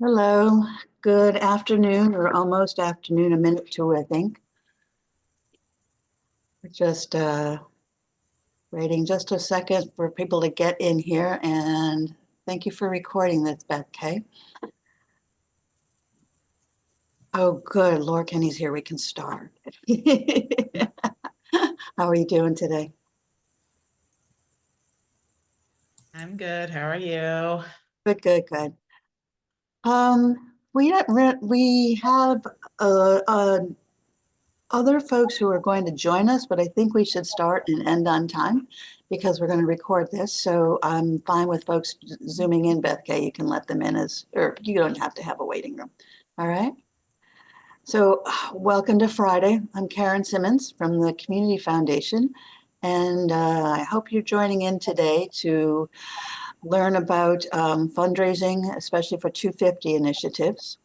Hello, good afternoon or almost afternoon, a minute to, I think. We're just waiting just a second for people to get in here, and thank you for recording this, Beth Kay. Oh, good. Laura Kenny's here. We can start. How are you doing today? I'm good. How are you? Good, good, good. We have other folks who are going to join us, but I think we should start and end on time because we're going to record this. So I'm fine with folks zooming in. Beth Kay, you can let them in or you don't have to have a waiting room. All right. So welcome to Friday. I'm Karen Simmons from the Community Foundation, and I hope you're joining in today to learn about fundraising, especially for 250 initiatives.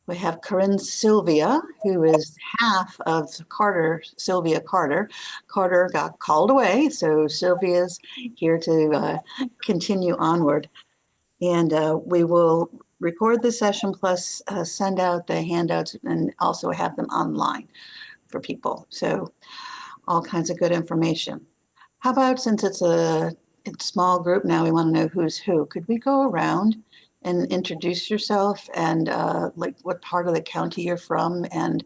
We have Corinne Sylvia, who is half of Sylvia Carter. Carter got called away, so Sylvia's here to continue onward. And we will record the session plus send out the handouts and also have them online for people. So all kinds of good information. How about, since it's a small group now, we want to know who's who. Could we go around and introduce yourself and like what part of the county you're from and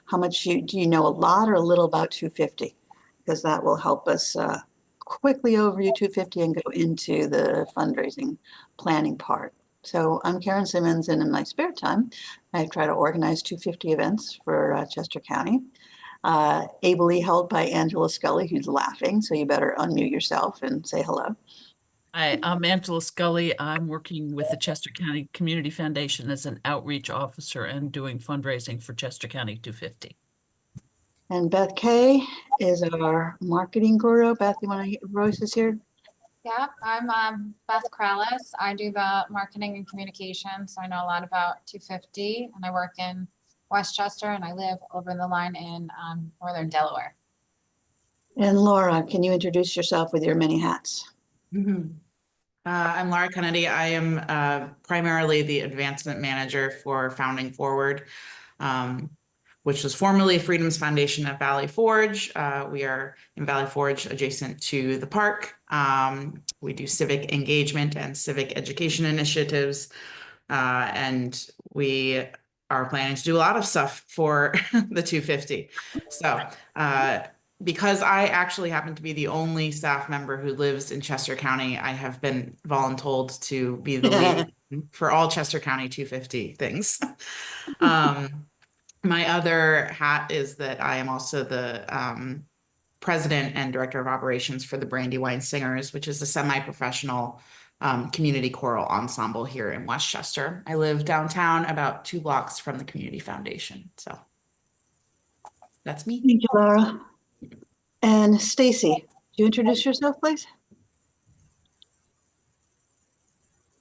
how much do you know, a lot or a little about 250? Because that will help us quickly overview 250 and go into the fundraising planning part. So I'm Karen Simmons, and in my spare time, I try to organize 250 events for Chester County. Ably held by Angela Scully, who's laughing, so you better unmute yourself and say hello. Hi, I'm Angela Scully. I'm working with the Chester County Community Foundation as an outreach officer and doing fundraising for Chester County 250. And Beth Kay is our marketing guru. Beth, you want to voice us here? Yeah, I'm Beth Krallis. I do the marketing and communications, so I know a lot about 250, and I work in Westchester, and I live over the line in Northern Delaware. And Laura, can you introduce yourself with your many hats? I'm Laura Kennedy. I am primarily the advancement manager for Founding Forward, which was formerly Freedom's Foundation at Valley Forge. We are in Valley Forge adjacent to the park. We do civic engagement and civic education initiatives, and we are planning to do a lot of stuff for the 250. So because I actually happen to be the only staff member who lives in Chester County, I have been voluntold to be the lead for all Chester County 250 things. My other hat is that I am also the president and director of operations for the Brandywine Singers, which is a semi-professional community choral ensemble here in Westchester. I live downtown, about 2 blocks from the Community Foundation. So that's me. Thank you, Laura. And Stacy, do you introduce yourself, please?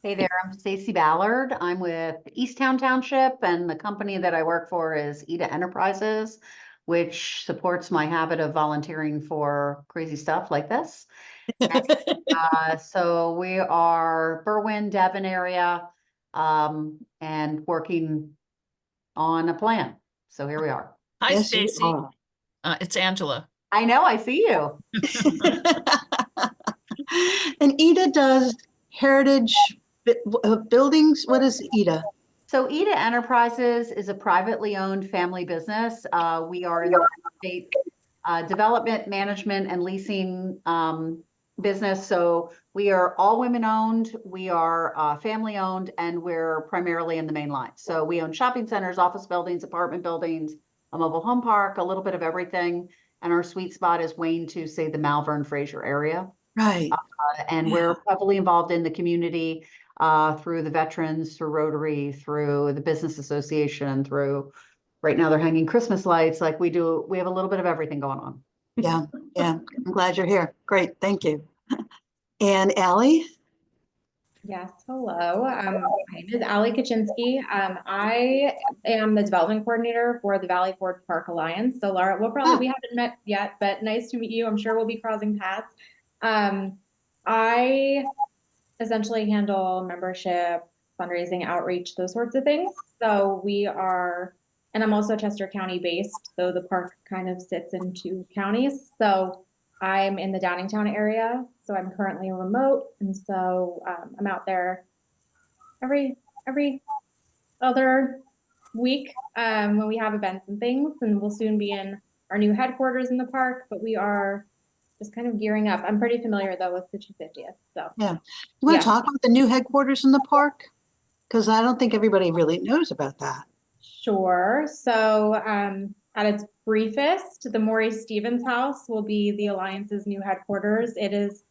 Hey there, I'm Stacy Ballard. I'm with Easttown Township, and the company that I work for is Ida Enterprises, which supports my habit of volunteering for crazy stuff like this. So we are Berwyn, Devon area, and working on a plan. So here we are. Hi, Yes, Stacy. It's Angela. I know, I see you. And Ida does heritage buildings. What is Ida? So Ida Enterprises is a privately owned family business. We are in the state development, management, and leasing business. So we are all women owned, we are family owned, and we're primarily in the main line. So we own shopping centers, office buildings, apartment buildings, a mobile home park, a little bit of everything. And our sweet spot is Wayne to, say, the Malvern Fraser area. Right. And we're heavily involved in the community through the veterans, through Rotary, through the business association, through, right now they're hanging Christmas lights. Like we do, we have a little bit of everything going on. Yeah, yeah. I'm glad you're here. Great, thank you. And Allie? Yes, hello. My name is Allie Kaczynski. I am the development coordinator for the Valley Forge Park Alliance. So Laura, we haven't met yet, but nice to meet you. I'm sure we'll be crossing paths. I essentially handle membership, fundraising, outreach, those sorts of things. So we are, and I'm also Chester County based, so the park kind of sits in 2 counties. So I'm in the Downingtown area, so I'm currently remote, and so I'm out there every other week when we have events and things, and we'll soon be in our new headquarters in the park, but we are just kind of gearing up. I'm pretty familiar though with the 250th, so. Yeah. You want Yeah. to talk about the new headquarters in the park? Because I don't think everybody really knows about that. Sure. So at its briefest, the Maurice Stevens House will be the Alliance's new headquarters. It is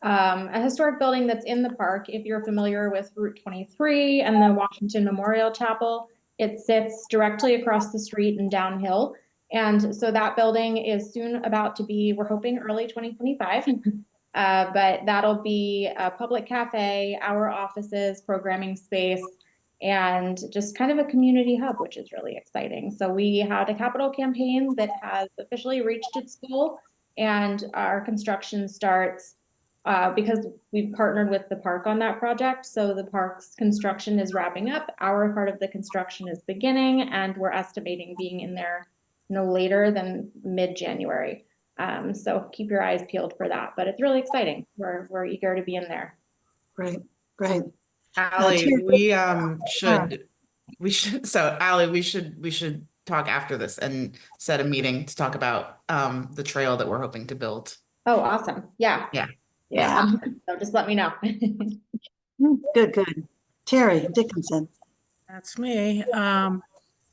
a historic building that's in the park. If you're familiar with Route 23 and the Washington Memorial Chapel, it sits directly across the street and downhill. And so that building is soon about to be, we're hoping early 2025, but that'll be a public cafe, our offices, programming space, and just kind of a community hub, which is really exciting. So we had a capital campaign that has officially reached its goal, and our construction starts because we've partnered with the park on that project. So the park's construction is wrapping up. Our part of the construction is beginning, and we're estimating being in there no later than mid-January. So keep your eyes peeled for that, but it's really exciting. We're eager to be in there. Great, great. Allie, Terry- we should talk after this and set a meeting to talk about the trail that we're hoping to build. Oh, awesome. Yeah. Yeah. Yeah. So just let me know. Good, good. Terry Dickinson. That's me.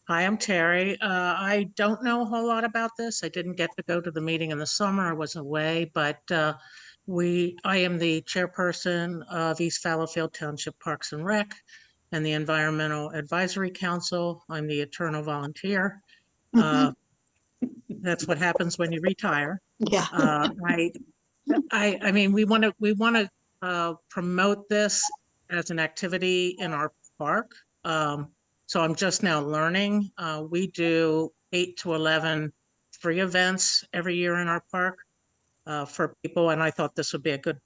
Hi, I'm Terry. I don't know a whole lot about this. I didn't get to go to the meeting in the summer. I was away, but I am the chairperson of East Fallowfield Township Parks and Rec and the Environmental Advisory Council. I'm the eternal volunteer. That's what happens when you retire. Yeah. I mean, we want to promote this as an activity in our park. So I'm just now learning. We do 8 to 11 free events every year in our park for people, and I thought this would be a good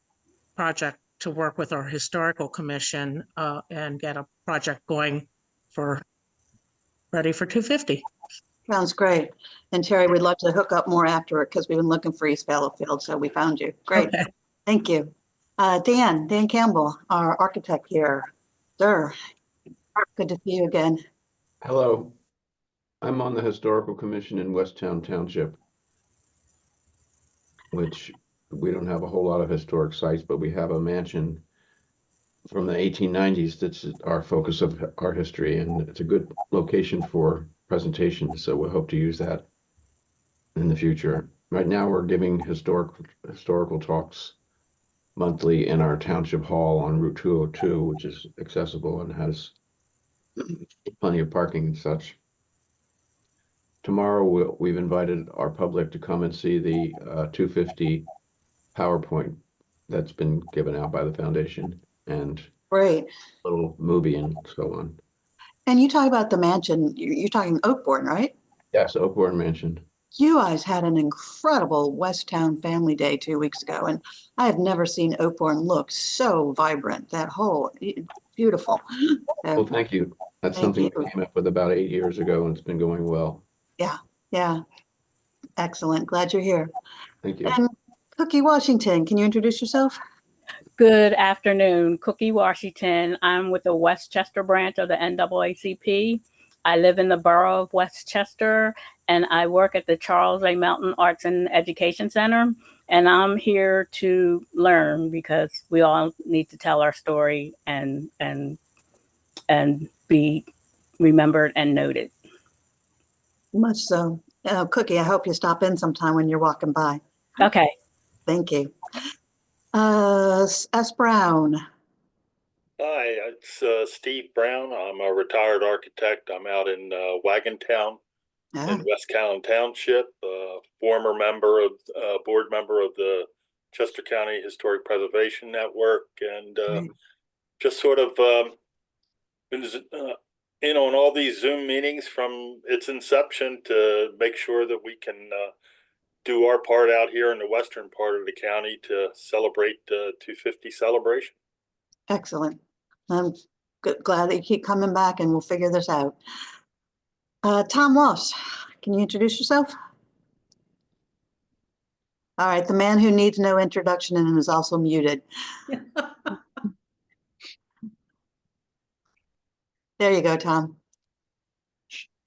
project to work with our historical commission and get a project going ready for 250. Sounds great. And Terry, we'd love to hook up more after it because we've been looking for East Fallowfield, so we found you. Great. Okay. Thank you. Dan Campbell, our architect here. Sir, good to see you again. Hello, I'm on the Historical Commission in Westtown Township, which we don't have a whole lot of historic sites, but we have a mansion from the 1890s that's our focus of our history, and it's a good location for presentation, so we hope to use that in the future. Right now, we're giving historical talks monthly in our township hall on Route 202, which is accessible and has plenty of parking and such. Tomorrow, we've invited our public to come and see the 250 PowerPoint that's been given out by the foundation, and Great. a little movie and so on. And you talk about the mansion, you're talking Oakbourne, right? Yes, Oakbourne Mansion. You guys had an incredible Westtown Family Day 2 weeks ago, and I have never seen Oakbourne look so vibrant. That whole, beautiful. Well, thank you. That's Thank something you. we came up with about 8 years ago, and it's been going well. Yeah. Excellent. Glad you're here. Thank you. And Cookie Washington, can you introduce yourself? Good afternoon, Cookie Washington. I'm with the Westchester branch of the NAACP. I live in the borough of Westchester, and I work at the Charles A. Melton Arts and Education Center. And I'm here to learn because we all need to tell our story and be remembered and noted. Much so. Cookie, I hope you stop in sometime when you're walking by. Okay. Thank you. S. Brown. Hi, it's Steve Brown. I'm a retired architect. I'm out in Wagontown in West Callan Township, former board member of the Chester County Historic Preservation Network, and just sort of been in on all these Zoom meetings from its inception to make sure that we can do our part out here in the western part of the county to celebrate the 250 celebration. Excellent. glad that you keep coming back and we'll figure this out. Tom Walsh, can you introduce yourself? All right, the man who needs no introduction and is also muted. There you go, Tom.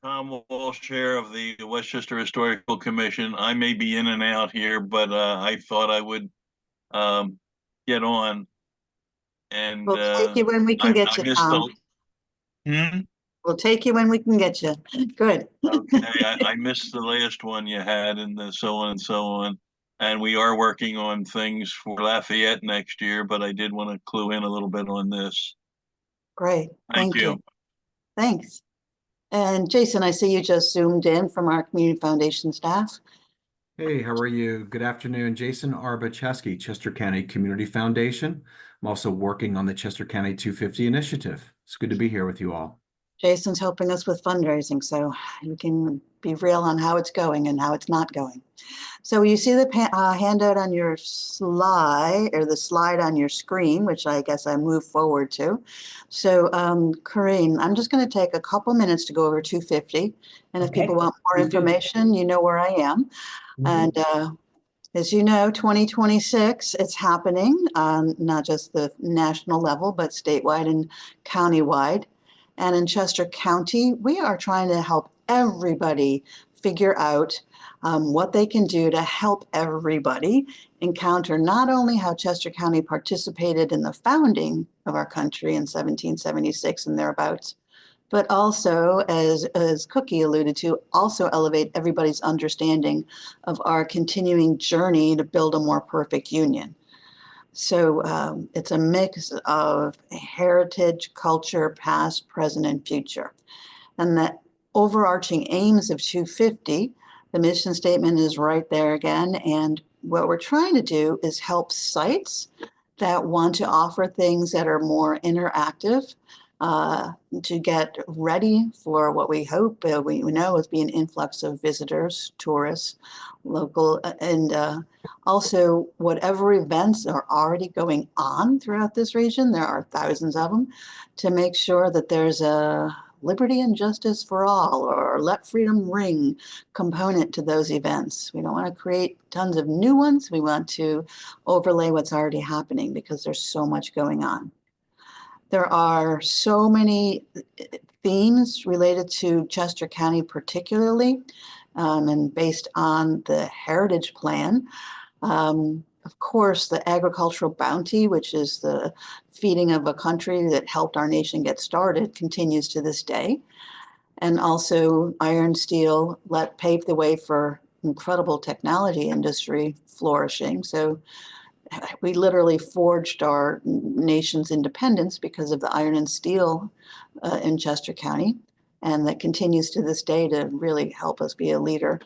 Tom Walsh, Chair of the Westchester Historical Commission. I may be in and out here, but I thought I would get on. And We'll take you when we can get you, missed Tom. the. We'll take you when we can get you. Good. Okay, I missed the last one you had, and so on and so on. And we are working on things for Lafayette next year, but I did want to clue in a little bit on this. Great. Thank you. Thanks. And Jason, I see you just zoomed in from our Community Foundation staff. Hey, how are you? Good afternoon. Jason Arbacheski, Chester County Community Foundation. I'm also working on the Chester County 250 Initiative. It's good to be here with you all. Jason's helping us with fundraising, so you can be real on how it's going and how it's not going. So you see the handout on your slide, or the slide on your screen, which I guess I move forward to. So Corinne, I'm just going to take a couple minutes to go over 250. And if people want more information, you know where I am. And as you know, 2026, it's happening, not just the national level, but statewide and countywide. And in Chester County, we are trying to help everybody figure out what they can do to help everybody encounter not only how Chester County participated in the founding of our country in 1776 and thereabouts, but also, as Cookie alluded to, also elevate everybody's understanding of our continuing journey to build a more perfect union. So it's a mix of heritage, culture, past, present, and future. And the overarching aims of 250, the mission statement is right there again. And what we're trying to do is help sites that want to offer things that are more interactive to get ready for what we hope we know is be an influx of visitors, tourists, local, and also whatever events are already going on throughout this region, there are thousands of them, to make sure that there's a liberty and justice for all, or let freedom ring component to those events. We don't want to create tons of new ones. We want to overlay what's already happening because there's so much going on. There are so many themes related to Chester County particularly, and based on the Heritage Plan. Of course, the agricultural bounty, which is the feeding of a country that helped our nation get started, continues to this day. And also iron, steel, paved the way for incredible technology industry flourishing. So we literally forged our nation's independence because of the iron and steel in Chester County. And that continues to this day to really help us be a leader.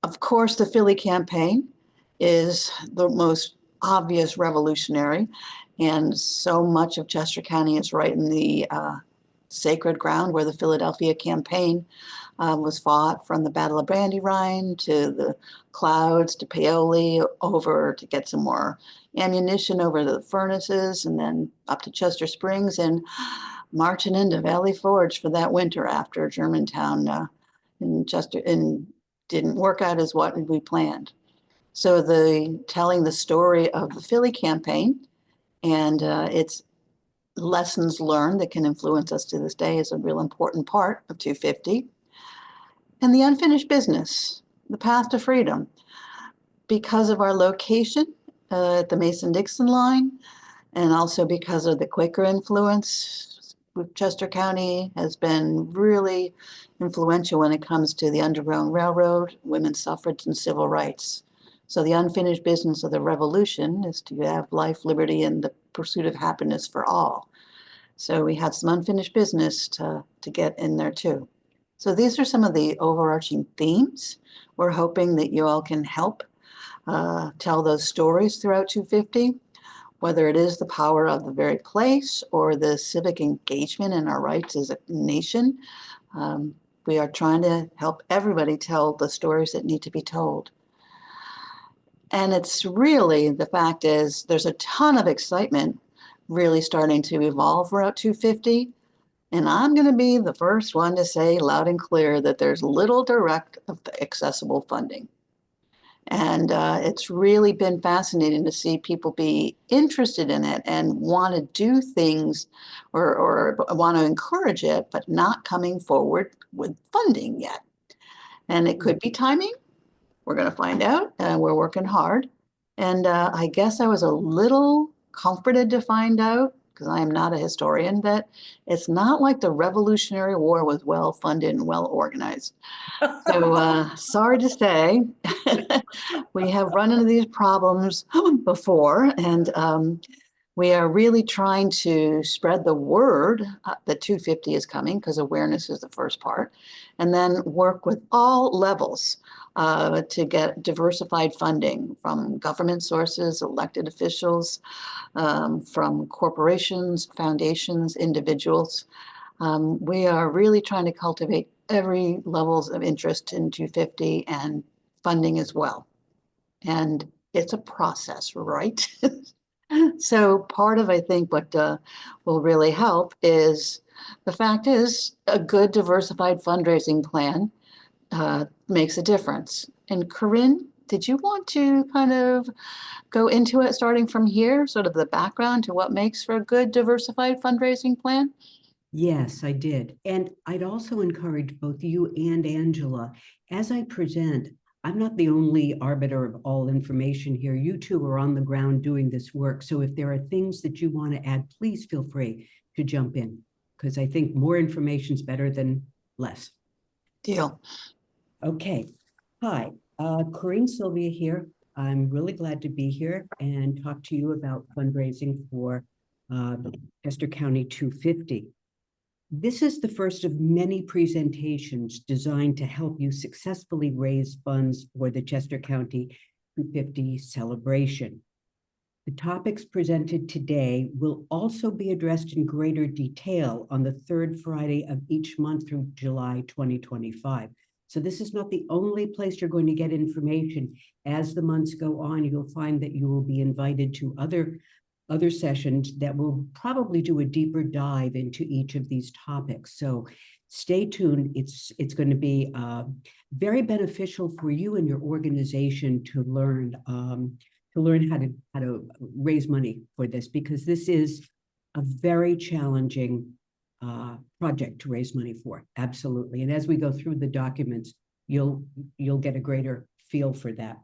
Of course, the Philly campaign is the most obvious revolutionary. And so much of Chester County is right in the sacred ground where the Philadelphia campaign was fought, from the Battle of Brandywine to the Clouds to Paoli, over to get some more ammunition over to the furnaces, and then up to Chester Springs and marching into Valley Forge for that winter after Germantown in Chester didn't work out as what we planned. So telling the story of the Philly campaign and its lessons learned that can influence us to this day is a real important part of 250. And the unfinished business, the path to freedom. Because of our location at the Mason-Dixon line, and also because of the Quaker influence, Chester County has been really influential when it comes to the Underground Railroad, women's suffrage, and civil rights. So the unfinished business of the revolution is to have life, liberty, and the pursuit of happiness for all. So we had some unfinished business to get in there too. So these are some of the overarching themes. We're hoping that you all can help tell those stories throughout 250, whether it is the power of the very place or the civic engagement in our rights as a nation. We are trying to help everybody tell the stories that need to be told. And it's really, the fact is, there's a ton of excitement really starting to evolve Route 250. And I'm going to be the first one to say loud and clear that there's little direct accessible funding. And it's really been fascinating to see people be interested in it and want to do things or want to encourage it, but not coming forward with funding yet. And it could be timing. We're going to find out. We're working hard. And I guess I was a little comforted to find out, because I am not a historian, that it's not like the Revolutionary War was well funded and well organized. So sorry to say, we have run into these problems before, and we are really trying to spread the word that 250 is coming, because awareness is the first part, and then work with all levels to get diversified funding from government sources, elected officials, from corporations, foundations, individuals. We are really trying to cultivate every levels of interest in 250 and funding as well. And it's a process, right? So part of, I think, what will really help is the fact is a good diversified fundraising plan makes a difference. And Corinne, did you want to kind of go into it starting from here, sort of the background to what makes for a good diversified fundraising plan? Yes, I did. And I'd also encourage both you and Angela, as I present, I'm not the only arbiter of all information here. You two are on the ground doing this work. So if there are things that you want to add, please feel free to jump in, because I think more information is better than less. Deal. Okay. Hi, Corinne Sylvia here. I'm really glad to be here and talk to you about fundraising for Chester County 250. This is the first of many presentations designed to help you successfully raise funds for the Chester County 250 celebration. The topics presented today will also be addressed in greater detail on the third Friday of each month through July 2025. So this is not the only place you're going to get information. As the months go on, you'll find that you will be invited to other sessions that will probably do a deeper dive into each of these topics. So stay tuned. It's going to be very beneficial for you and your organization to learn how to raise money for this, because this is a very challenging project to raise money for. Absolutely. And as we go through the documents, you'll get a greater feel for that.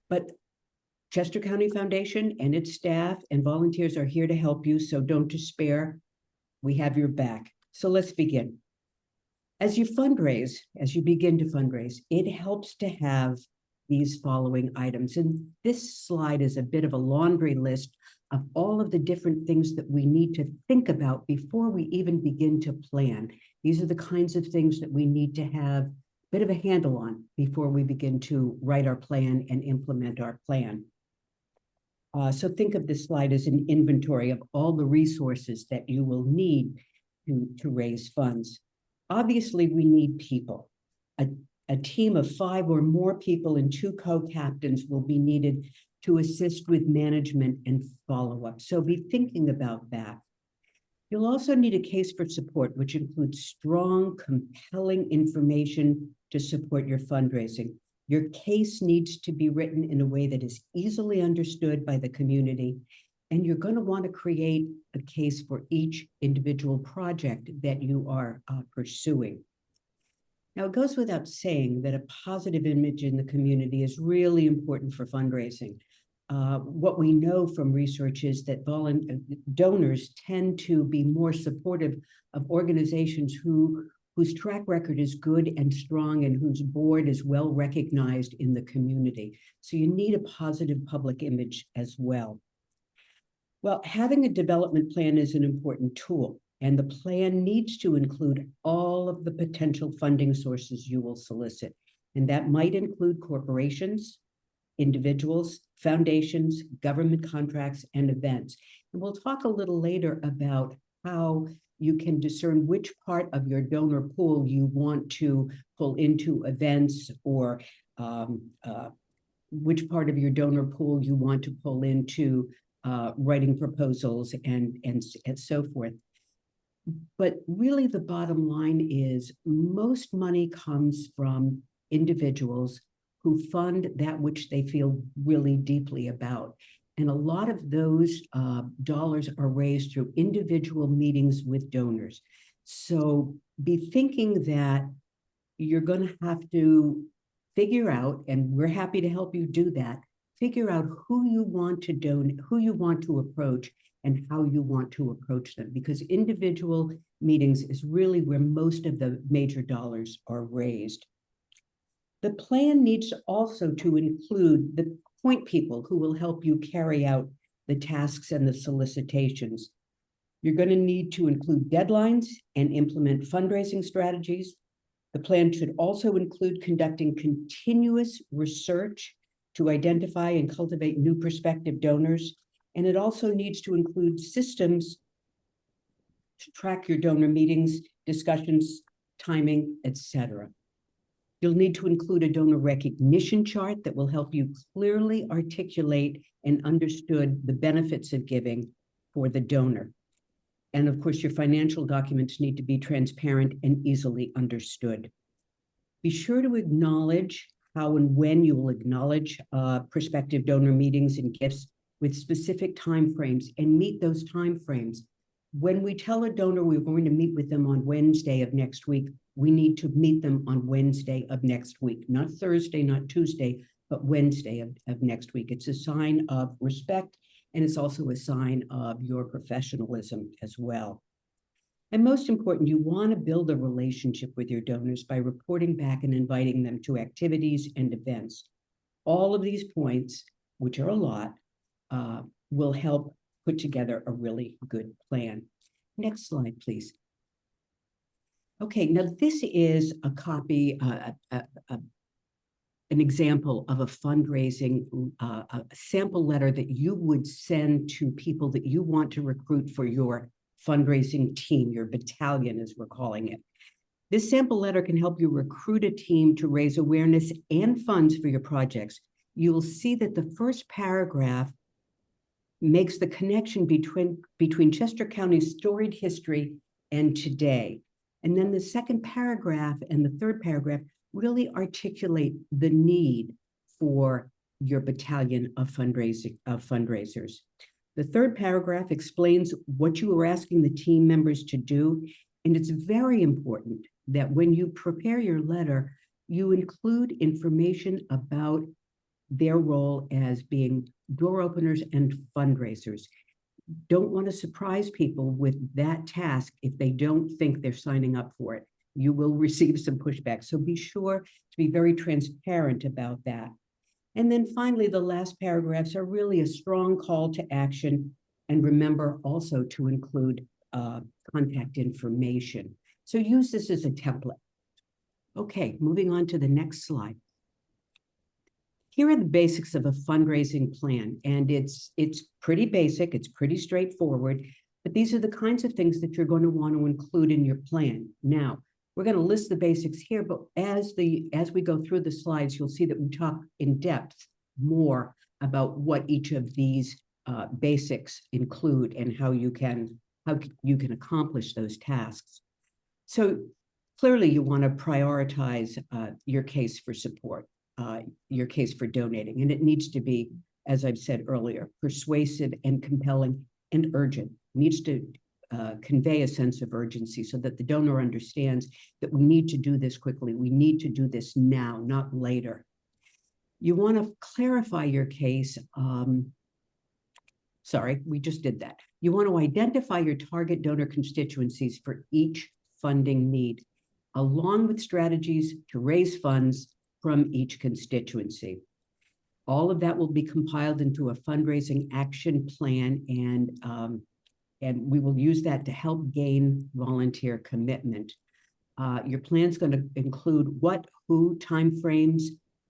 But Chester County Foundation and its staff and volunteers are here to help you, so don't despair. We have your back. So let's begin. As you begin to fundraise, it helps to have these following items. And this slide is a bit of a laundry list of all of the different things that we need to think about before we even begin to plan. These are the kinds of things that we need to have a bit of a handle on before we begin to write our plan and implement our plan. So think of this slide as an inventory of all the resources that you will need to raise funds. Obviously, we need people. A team of 5 or more people and 2 co-captains will be needed to assist with management and follow-up. So be thinking about that. You'll also need a case for support, which includes strong, compelling information to support your fundraising. Your case needs to be written in a way that is easily understood by the community, and you're going to want to create a case for each individual project that you are pursuing. Now, it goes without saying that a positive image in the community is really important for fundraising. What we know from research is that donors tend to be more supportive of organizations whose track record is good and strong and whose board is well recognized in the community. So you need a positive public image as well. Well, having a development plan is an important tool, and the plan needs to include all of the potential funding sources you will solicit. And that might include corporations, individuals, foundations, government contracts, and events. And we'll talk a little later about how you can discern which part of your donor pool you want to pull into events, or which part of your donor pool you want to pull into writing proposals and so forth. But really the bottom line is most money comes from individuals who fund that which they feel really deeply about. And a lot of those dollars are raised through individual meetings with donors. So be thinking that you're going to have to figure out, and we're happy to help you do that, figure out who you want to donate, who you want to approach, and how you want to approach them, because individual meetings is really where most of the major dollars are raised. The plan needs also to include the point people who will help you carry out the tasks and the solicitations. You're going to need to include deadlines and implement fundraising strategies. The plan should also include conducting continuous research to identify and cultivate new prospective donors. And it also needs to include systems to track your donor meetings, discussions, timing, etc. You'll need to include a donor recognition chart that will help you clearly articulate and understood the benefits of giving for the donor. And of course, your financial documents need to be transparent and easily understood. Be sure to acknowledge how and when you will acknowledge prospective donor meetings and gifts with specific timeframes, and meet those timeframes. When we tell a donor we're going to meet with them on Wednesday of next week, we need to meet them on Wednesday of next week, not Thursday, not Tuesday, but Wednesday of next week. It's a sign of respect, and it's also a sign of your professionalism as well. And most important, you want to build a relationship with your donors by reporting back and inviting them to activities and events. All of these points, which are a lot, will help put together a really good plan. Next slide, please. Okay, now this is a copy, an example of a fundraising, a sample letter that you would send to people that you want to recruit for your fundraising team, your battalion, as we're calling it. This sample letter can help you recruit a team to raise awareness and funds for your projects. You will see that the first paragraph makes the connection between Chester County's storied history and today. And then the second paragraph and the third paragraph really articulate the need for your battalion of fundraisers. The third paragraph explains what you are asking the team members to do. And it's very important that when you prepare your letter, you include information about their role as being door openers and fundraisers. Don't want to surprise people with that task if they don't think they're signing up for it. You will receive some pushback. So be sure to be very transparent about that. And then finally, the last paragraphs are really a strong call to action. And remember also to include contact information. So use this as a template. Okay, moving on to the next slide. Here are the basics of a fundraising plan, and it's pretty basic, it's pretty straightforward, but these are the kinds of things that you're going to want to include in your plan. Now, we're going to list the basics here, but as we go through the slides, you'll see that we talk in depth more about what each of these basics include and how you can accomplish those tasks. So clearly you want to prioritize your case for support. Your case for donating. And it needs to be, as I've said earlier, persuasive and compelling and urgent. It needs to convey a sense of urgency so that the donor understands that we need to do this quickly. We need to do this now, not later. You want to clarify your case. Sorry, we just did that. You want to identify your target donor constituencies for each funding need, along with strategies to raise funds from each constituency. All of that will be compiled into a fundraising action plan, and we will use that to help gain volunteer commitment. Your plan's going to include what, who, timeframes,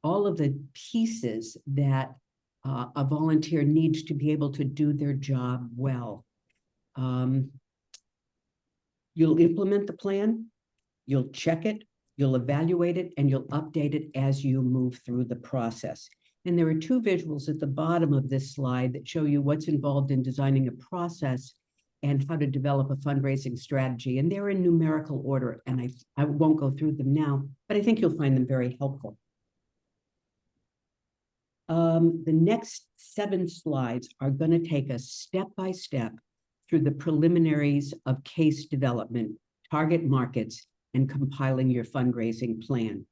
all of the pieces that a volunteer needs to be able to do their job well. You'll implement the plan, you'll check it, you'll evaluate it, and you'll update it as you move through the process. And there are two visuals at the bottom of this slide that show you what's involved in designing a process and how to develop a fundraising strategy. And they're in numerical order, and I won't go through them now, but I think you'll find them very helpful. The next 7 slides are going to take us step by step through the preliminaries of case development, target markets, and compiling your fundraising plan.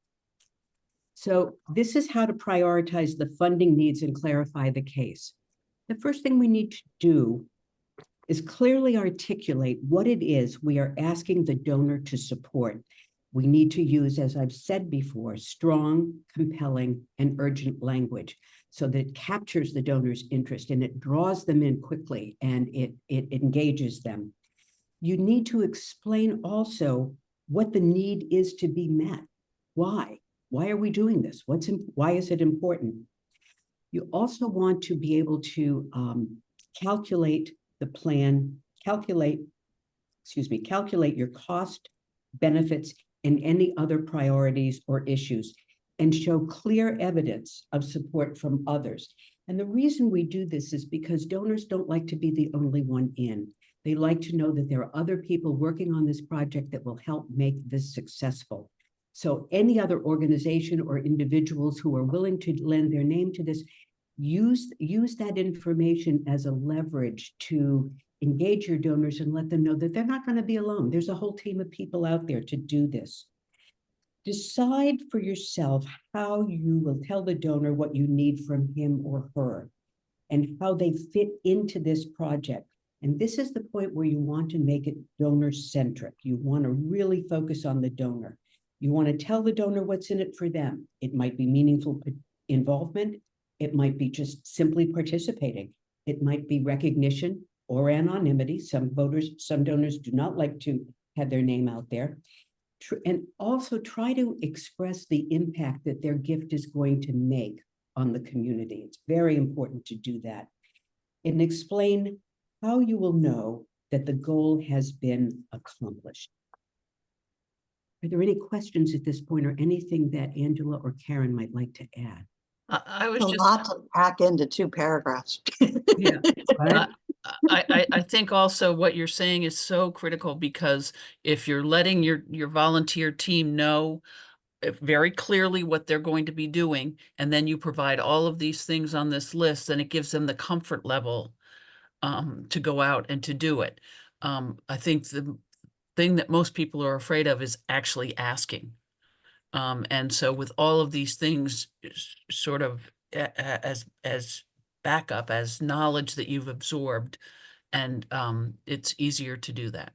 So this is how to prioritize the funding needs and clarify the case. The first thing we need to do is clearly articulate what it is we are asking the donor to support. We need to use, as I've said before, strong, compelling, and urgent language so that it captures the donor's interest and it draws them in quickly and it engages them. You need to explain also what the need is to be met. Why? Why are we doing this? Why is it important? You also want to be able to calculate the plan, calculate your cost, benefits, and any other priorities or issues, and show clear evidence of support from others. And the reason we do this is because donors don't like to be the only one in. They like to know that there are other people working on this project that will help make this successful. So any other organization or individuals who are willing to lend their name to this, use that information as a leverage to engage your donors and let them know that they're not going to be alone. There's a whole team of people out there to do this. Decide for yourself how you will tell the donor what you need from him or her and how they fit into this project. And this is the point where you want to make it donor-centric. You want to really focus on the donor. You want to tell the donor what's in it for them. It might be meaningful involvement. It might be just simply participating. It might be recognition or anonymity. Some donors do not like to have their name out there. And also try to express the impact that their gift is going to make on the community. It's very important to do that. And explain how you will know that the goal has been accomplished. Are there any questions at this point or anything that Angela or Karen might like to add? I was A just lot to pack into 2 paragraphs. Yeah. Right? I think also what you're saying is so critical, because if you're letting your volunteer team know very clearly what they're going to be doing, and then you provide all of these things on this list, then it gives them the comfort level to go out and to do it. I think the thing that most people are afraid of is actually asking. And so with all of these things sort of as backup, as knowledge that you've absorbed, and it's easier to do that.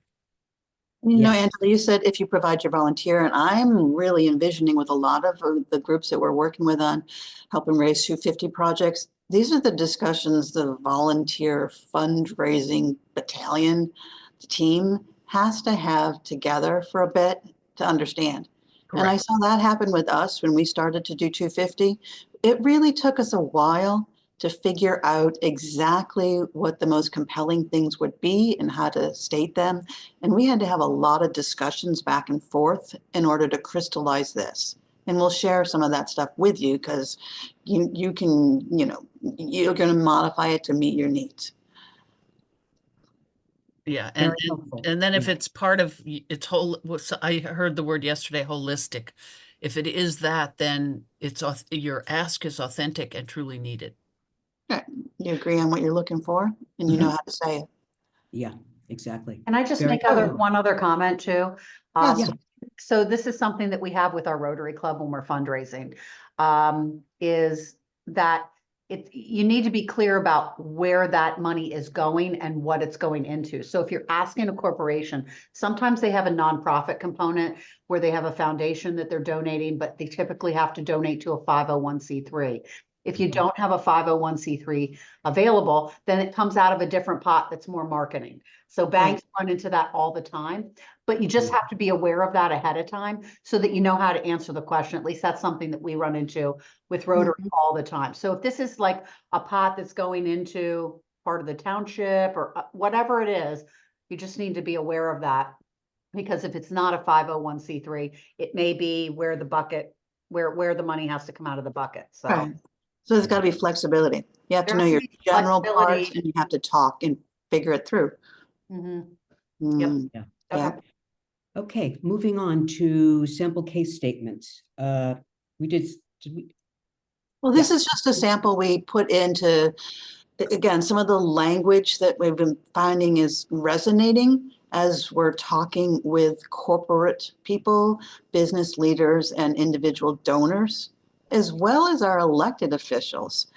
You know, Angela, you said if you provide your volunteer, and I'm really envisioning with a lot of the groups that we're working with on helping raise 250 projects, these are the discussions the volunteer fundraising battalion, the team has to have together for a bit to understand. Correct. And I saw that happen with us when we started to do 250. It really took us a while to figure out exactly what the most compelling things would be and how to state them. And we had to have a lot of discussions back and forth in order to crystallize this. And we'll share some of that stuff with you because you can, you're going to modify it to meet your needs. Yeah, Very and then if Yeah. it's part of its whole, I heard the word yesterday, holistic. If it is that, then it's your ask is authentic and truly needed. Okay. You agree on what you're looking for, and you know how to say it. Yeah, exactly. Can I just Very make good. one other comment too? Yes. So this is something that we have with our Rotary Club when we're fundraising, is that you need to be clear about where that money is going and what it's going into. So if you're asking a corporation, sometimes they have a nonprofit component where they have a foundation that they're donating, but they typically have to donate to a 501c3. If you don't have a 501c3 available, then it comes out of a different pot that's more marketing. So banks run into that all the time, but you just have to be aware of that ahead of time so that you know how to answer the question. At least that's something that we run into with Rotary all the time. So if this is like a pot that's going into part of the township or whatever it is, you just need to be aware of that. Because if it's not a 501c3, it may be where the bucket, where the money has to come out of the bucket. So. Right. So there's got to be flexibility. You have to There know has to your be general parts flexibility. and you have to talk and figure it through. Mhm. Mm, Yeah. yeah. Okay, moving on to sample case statements. We did we? Well, this is just a sample we put into, again, some of the language that we've been finding is resonating as we're talking with corporate people, business leaders, and individual donors, as well as our elected officials.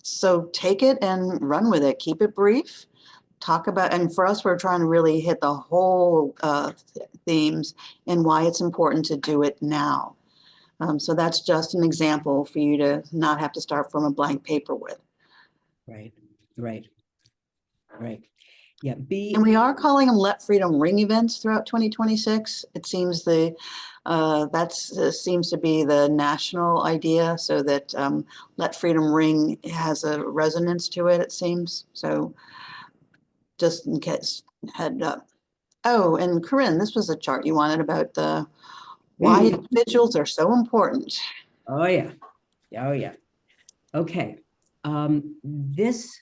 So take it and run with it. Keep it brief. Talk about, and for us, we're trying to really hit the whole themes and why it's important to do it now. So that's just an example for you to not have to start from a blank paper with. Right. Yeah, And we are calling them Let Freedom Ring events throughout 2026. It seems seems to be the national idea, so that Let Freedom Ring has a resonance to it, it seems. So just in case, head up. Oh, and Corinne, this was a chart you wanted about why individuals are so important. Oh yeah. Okay. This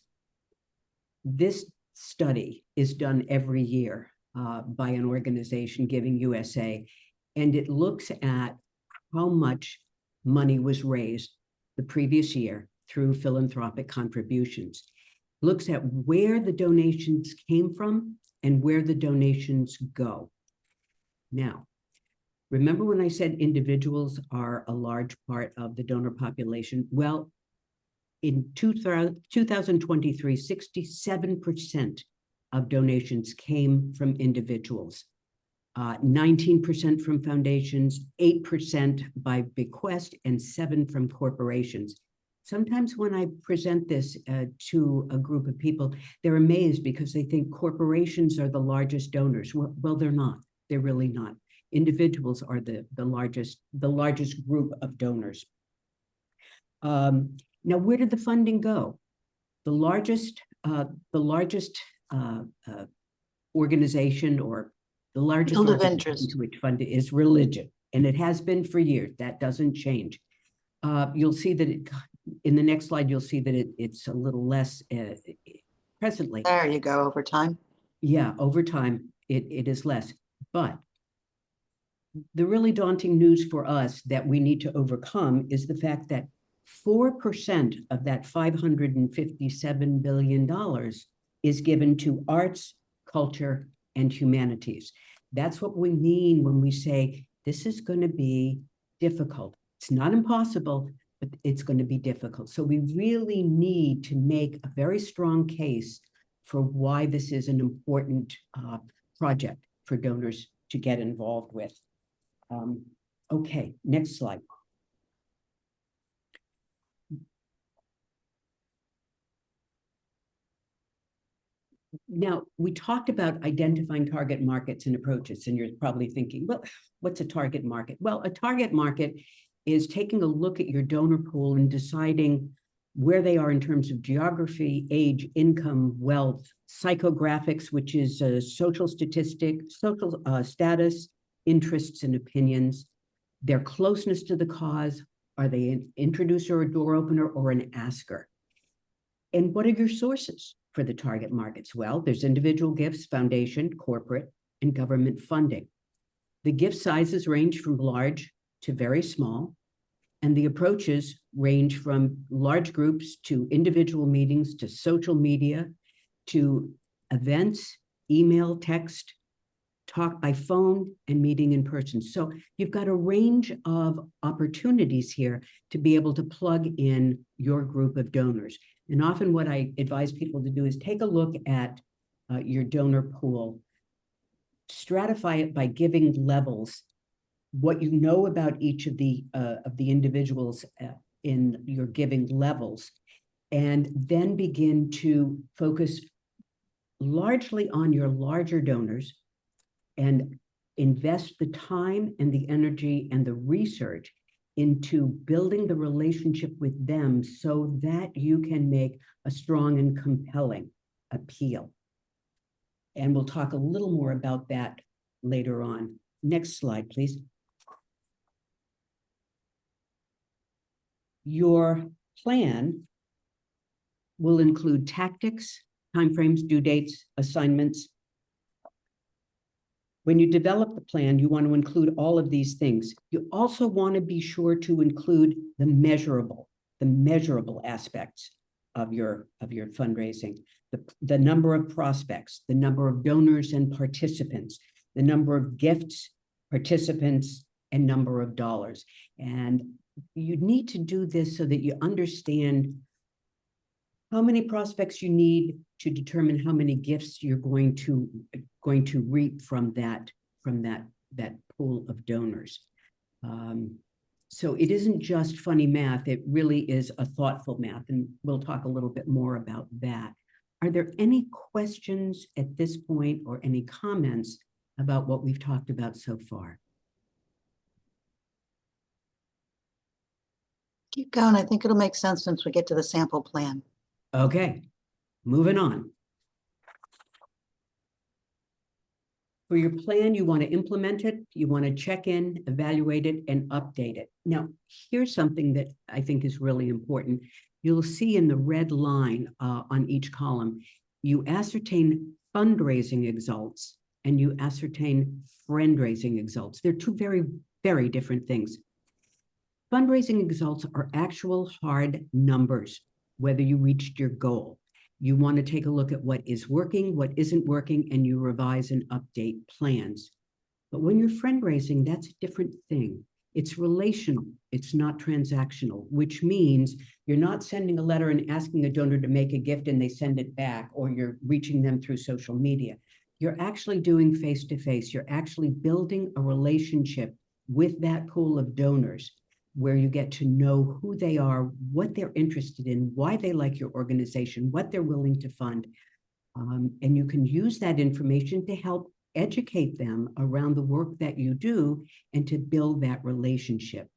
study is done every year by an organization, Giving USA, and it looks at how much money was raised the previous year through philanthropic contributions. Looks at where the donations came from and where the donations go. Now, remember when I said individuals are a large part of the donor population? Well, in 2023, 67% of donations came from individuals, 19% from foundations, 8% by bequest, and 7% from corporations. Sometimes when I present this to a group of people, they're amazed because they think corporations are the largest donors. Well, they're not. They're really not. Individuals are the largest group of donors. Now, where did the funding go? The largest organization, or the largest Field of organization interest. to which fund is religion, and it has been for years. That doesn't change. You'll see that in the next slide, you'll see that it's a little less presently. There you go, over time. Yeah, over time, it is less. But the really daunting news for us that we need to overcome is the fact that 4% of that $557 billion is given to arts, culture, and humanities. That's what we mean when we say this is going to be difficult. It's not impossible, but it's going to be difficult. So we really need to make a very strong case for why this is an important project for donors to get involved with. Okay, next slide. Now, we talked about identifying target markets and approaches, and you're probably thinking, well, what's a target market? Well, a target market is taking a look at your donor pool and deciding where they are in terms of geography, age, income, wealth, psychographics, which is social statistics, social status, interests, and opinions, their closeness to the cause. Are they an introducer, a door opener, or an asker? And what are your sources for the target markets? Well, there's individual gifts, foundation, corporate, and government funding. The gift sizes range from large to very small, and the approaches range from large groups to individual meetings to social media to events, email, text, talk by phone, and meeting in person. So you've got a range of opportunities here to be able to plug in your group of donors. And often what I advise people to do is take a look at your donor pool, stratify it by giving levels, what you know about each of the individuals in your giving levels, and then begin to focus largely on your larger donors and invest the time and the energy and the research into building the relationship with them so that you can make a strong and compelling appeal. And we'll talk a little more about that later on. Next slide, please. Your plan will include tactics, timeframes, due dates, assignments. When you develop the plan, you want to include all of these things. You also want to be sure to include the measurable aspects of your fundraising, the number of prospects, the number of donors and participants, the number of gifts, participants, and number of dollars. And you need to do this so that you understand how many prospects you need to determine how many gifts you're going to reap from that pool of donors. So it isn't just funny math, it really is a thoughtful math, and we'll talk a little bit more about that. Are there any questions at this point or any comments about what we've talked about so far? Keep going. I think it'll make sense once we get to the sample plan. Okay, moving on. For your plan, you want to implement it, you want to check in, evaluate it, and update it. Now, here's something that I think is really important. You'll see in the red line on each column, you ascertain fundraising results and you ascertain friend-raising results. They're two very, very different things. Fundraising results are actual hard numbers, whether you reached your goal. You want to take a look at what is working, what isn't working, and you revise and update plans. But when you're friend-raising, that's a different thing. It's relational, it's not transactional, which means you're not sending a letter and asking a donor to make a gift and they send it back, or you're reaching them through social media. You're actually doing face-to-face. You're actually building a relationship with that pool of donors where you get to know who they are, what they're interested in, why they like your organization, what they're willing to fund. And you can use that information to help educate them around the work that you do and to build that relationship.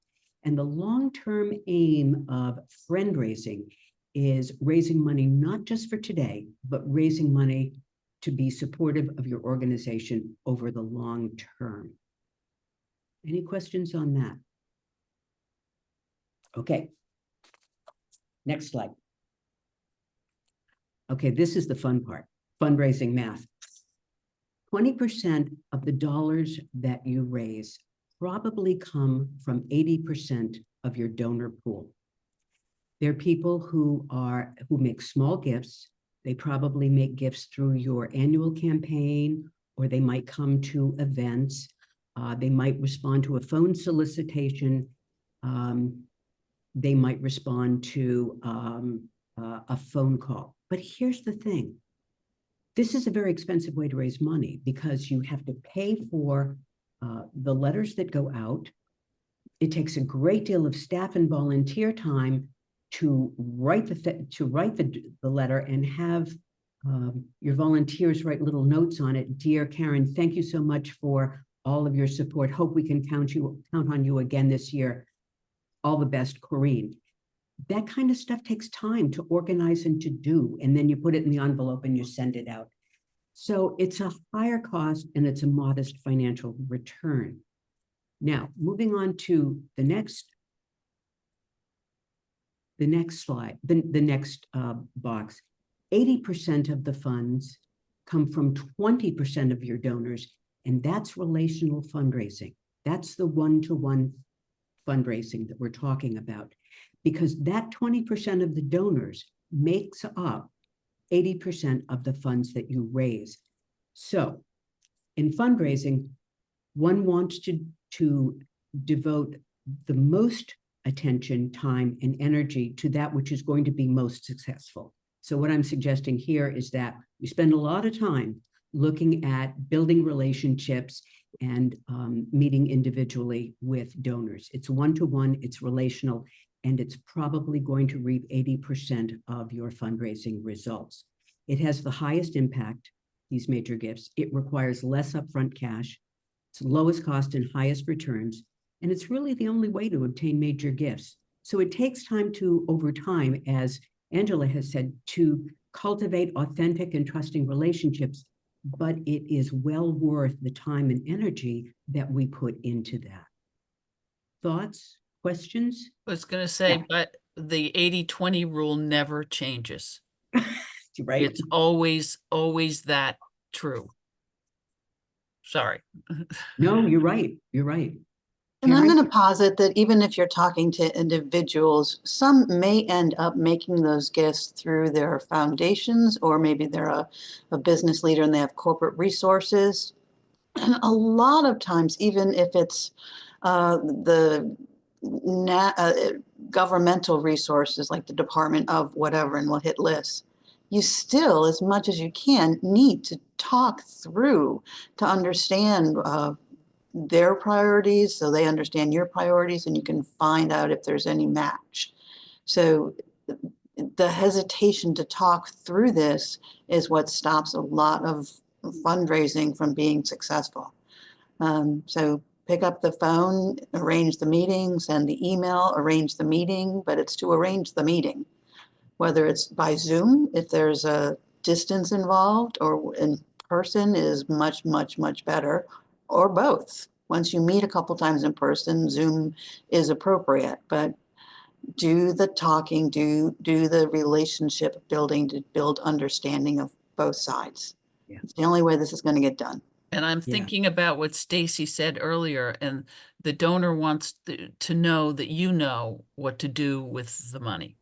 And the long-term aim of friend-raising is raising money, not just for today, but raising money to be supportive of your organization over the long term. Any questions on that? Okay, next slide. Okay, this is the fun part, fundraising math. 20% of the dollars that you raise probably come from 80% of your donor pool. They're people who make small gifts. They probably make gifts through your annual campaign, or they might come to events. They might respond to a phone solicitation. They might respond to a phone call. But here's the thing. This is a very expensive way to raise money because you have to pay for the letters that go out. It takes a great deal of staff and volunteer time to write the letter and have your volunteers write little notes on it. Dear Karen, thank you so much for all of your support. Hope we can count on you again this year. All the best, Corrine. That kind of stuff takes time to organize and to do, and then you put it in the envelope and you send it out. So it's a higher cost and it's a modest financial return. Now, moving on to the next slide, the next box. 80% of the funds come from 20% of your donors, and that's relational fundraising. That's the one-to-one fundraising that we're talking about, because that 20% of the donors makes up 80% of the funds that you raise. So in fundraising, one wants to devote the most attention, time, and energy to that which is going to be most successful. So what I'm suggesting here is that we spend a lot of time looking at building relationships and meeting individually with donors. It's one-to-one, it's relational, and it's probably going to reap 80% of your fundraising results. It has the highest impact, these major gifts. It requires less upfront cash. It's lowest cost and highest returns. And it's really the only way to obtain major gifts. So it takes time to, over time, as Angela has said, to cultivate authentic and trusting relationships, but it is well worth the time and energy that we put into that. Thoughts, questions? I was going to say, Yeah. but the 80-20 rule never changes. Right? It's always that true. Sorry. No, you're right. You're right. And I'm Karen? going to posit that even if you're talking to individuals, some may end up making those gifts through their foundations, or maybe they're a business leader and they have corporate resources. And a lot of times, even if it's the governmental resources like the Department of whatever, and we'll hit lists, you still, as much as you can, need to talk through to understand their priorities so they understand your priorities, and you can find out if there's any match. So the hesitation to talk through this is what stops a lot of fundraising from being successful. So pick up the phone, arrange the meeting, send the email, arrange the meeting, but it's to arrange the meeting, whether it's by Zoom, if there's a distance involved, or in person is much, much, much better, or both. Once you meet a couple times in person, Zoom is appropriate, but do the talking, do the relationship building to build understanding of both sides. Yeah. It's the only way this is going to get done. And I'm thinking about what Stacy said earlier, and the donor wants to know that you know what to do with the money.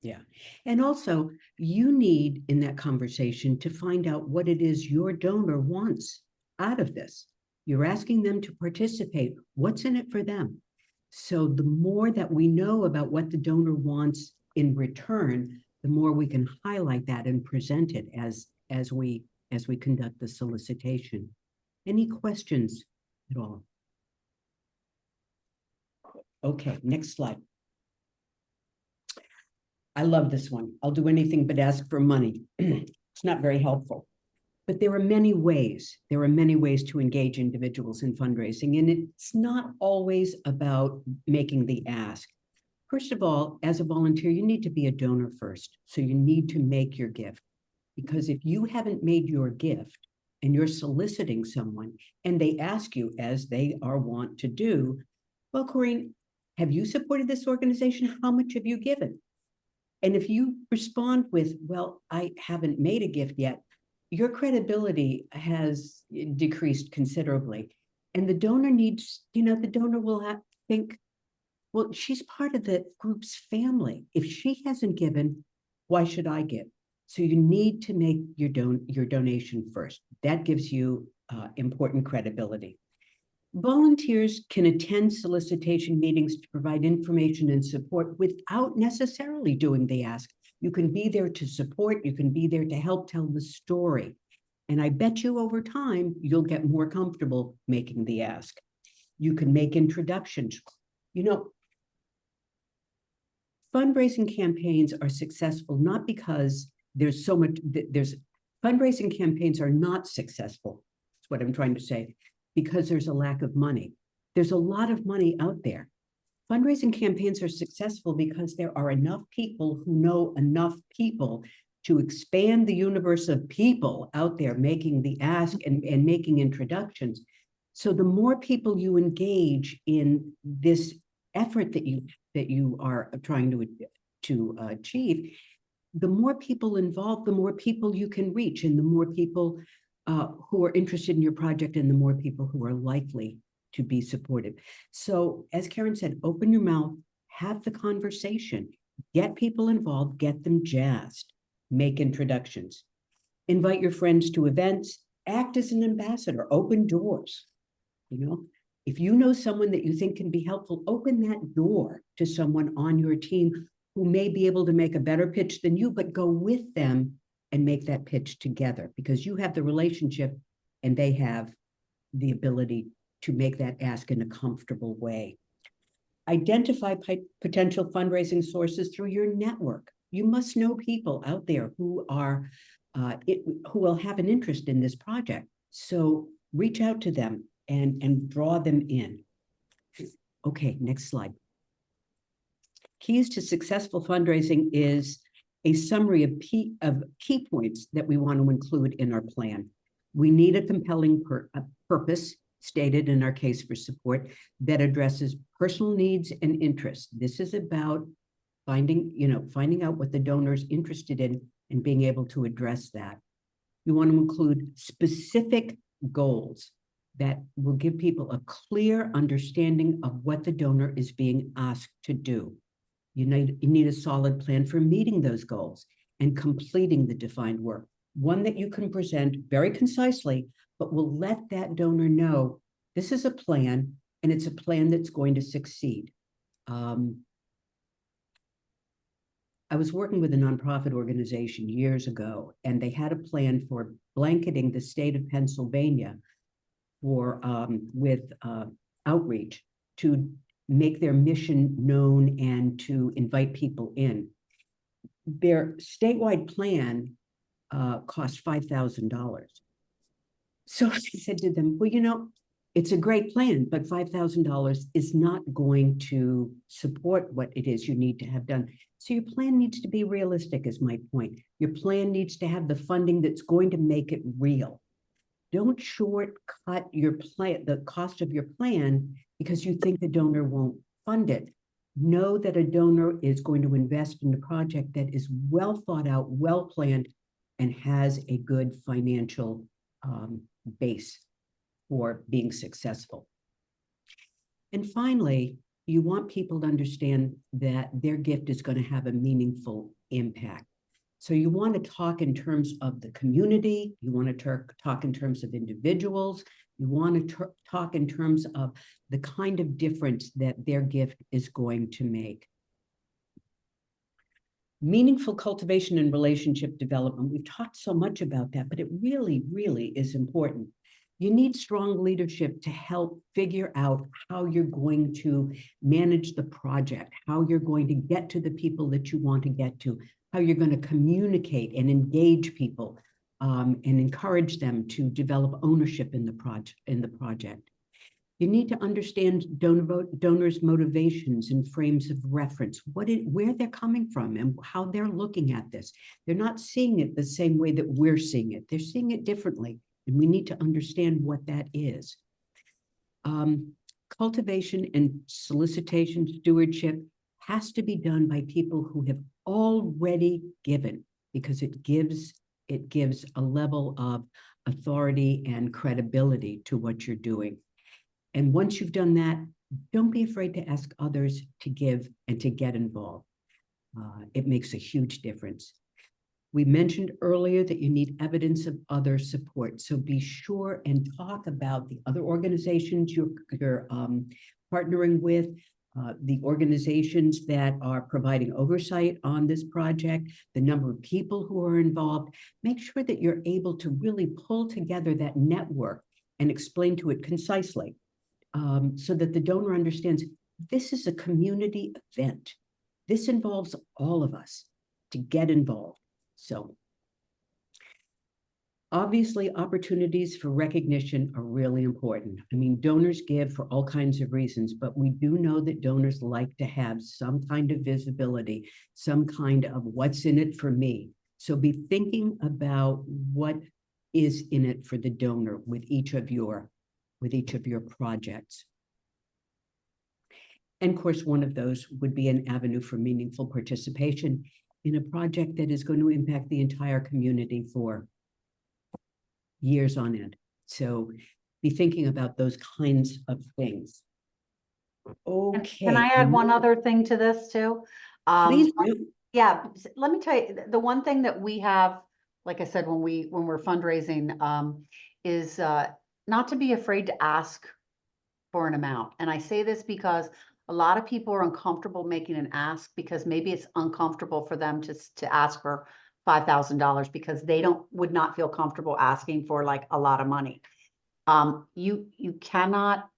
Yeah. And also, you need in that conversation to find out what it is your donor wants out of this. You're asking them to participate. What's in it for them? So the more that we know about what the donor wants in return, the more we can highlight that and present it as we conduct the solicitation. Any questions at all? Okay, next slide. I love this one. I'll do anything but ask for money. It's not very helpful. But there are many ways. There are many ways to engage individuals in fundraising, and it's not always about making the ask. First of all, as a volunteer, you need to be a donor first. So you need to make your gift. Because if you haven't made your gift and you're soliciting someone and they ask you, as they are wont to do, well, Corinne, have you supported this organization? How much have you given? And if you respond with, well, I haven't made a gift yet, your credibility has decreased considerably. And the donor needs, the donor will have to think, well, she's part of the group's family. If she hasn't given, why should I give? So you need to make your donation first. That gives you important credibility. Volunteers can attend solicitation meetings to provide information and support without necessarily doing the ask. You can be there to support, you can be there to help tell the story. And I bet you over time, you'll get more comfortable making the ask. You can make introductions. Fundraising campaigns are successful not because there's so much, fundraising campaigns are not successful. That's what I'm trying to say. Because there's a lack of money. There's a lot of money out there. Fundraising campaigns are successful because there are enough people who know enough people to expand the universe of people out there making the ask and making introductions. So the more people you engage in this effort that you are trying to achieve, the more people involved, the more people you can reach, and the more people who are interested in your project, and the more people who are likely to be supportive. So as Karen said, open your mouth, have the conversation, get people involved, get them jazzed, make introductions, invite your friends to events, act as an ambassador, open doors. If you know someone that you think can be helpful, open that door to someone on your team who may be able to make a better pitch than you, but go with them and make that pitch together, because you have the relationship and they have the ability to make that ask in a comfortable way. Identify potential fundraising sources through your network. You must know people out there who will have an interest in this project. So reach out to them and draw them in. Okay, next slide. Keys to successful fundraising is a summary of key points that we want to include in our plan. We need a compelling purpose. stated in our case for support, that addresses personal needs and interests. This is about finding out what the donor is interested in and being able to address that. You want to include specific goals that will give people a clear understanding of what the donor is being asked to do. You need a solid plan for meeting those goals and completing the defined work. One that you can present very concisely, but will let that donor know this is a plan and it's a plan that's going to succeed. I was working with a nonprofit organization years ago, and they had a plan for blanketing the state of Pennsylvania with outreach to make their mission known and to invite people in. Their statewide plan cost $5,000. So I said to them, well, it's a great plan, but $5,000 is not going to support what it is you need to have done. So your plan needs to be realistic, is my point. Your plan needs to have the funding that's going to make it real. Don't shortcut your plan, the cost of your plan, because you think the donor won't fund it. Know that a donor is going to invest in a project that is well thought out, well planned, and has a good financial base for being successful. And finally, you want people to understand that their gift is going to have a meaningful impact. So you want to talk in terms of the community, you want to talk in terms of individuals, you want to talk in terms of the kind of difference that their gift is going to make. Meaningful cultivation and relationship development. We've talked so much about that, but it really, really is important. You need strong leadership to help figure out how you're going to manage the project, how you're going to get to the people that you want to get to, how you're going to communicate and engage people and encourage them to develop ownership in the project. You need to understand donors' motivations and frames of reference, where they're coming from and how they're looking at this. They're not seeing it the same way that we're seeing it. They're seeing it differently, and we need to understand what that is. Cultivation and solicitation stewardship has to be done by people who have already given, because it gives a level of authority and credibility to what you're doing. And once you've done that, don't be afraid to ask others to give and to get involved. It makes a huge difference. We mentioned earlier that you need evidence of other support. So be sure and talk about the other organizations you're partnering with, the organizations that are providing oversight on this project, the number of people who are involved. Make sure that you're able to really pull together that network and explain to it concisely, so that the donor understands this is a community event. This involves all of us to get involved. So obviously, opportunities for recognition are really important. I mean, donors give for all kinds of reasons, but we do know that donors like to have some kind of visibility, some kind of what's in it for me. So be thinking about what is in it for the donor with each of your projects. And of course, one of those would be an avenue for meaningful participation in a project that is going to impact the entire community for years on end. So be thinking about those kinds of things. Okay. Can I add one other thing to this too? Please do. Yeah, let me tell you, the one thing that we have, like I said, when we're fundraising, is not to be afraid to ask for an amount. And I say this because a lot of people are uncomfortable making an ask because maybe it's uncomfortable for them to ask for $5,000 because they would not feel comfortable asking for like a lot of money. You cannot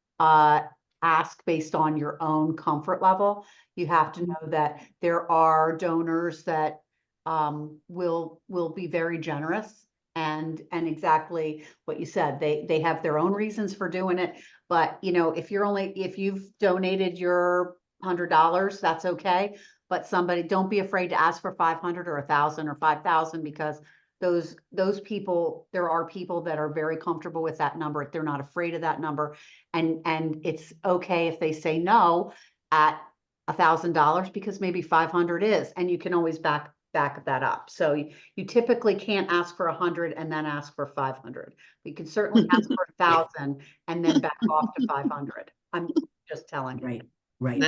ask based on your own comfort level. You have to know that there are donors that will be very generous, and exactly what you said, they have their own reasons for doing it. But if you've donated your $100, that's okay. But don't be afraid to ask for 500 or 1,000 or 5,000, because those people, there are people that are very comfortable with that number. They're not afraid of that number. And it's okay if they say no at $1,000 because maybe 500 is, and you can always back that up. So you typically can't ask for 100 and then ask for 500. We can certainly ask for 1,000 and then back off to 500. I'm just telling you. Right, right.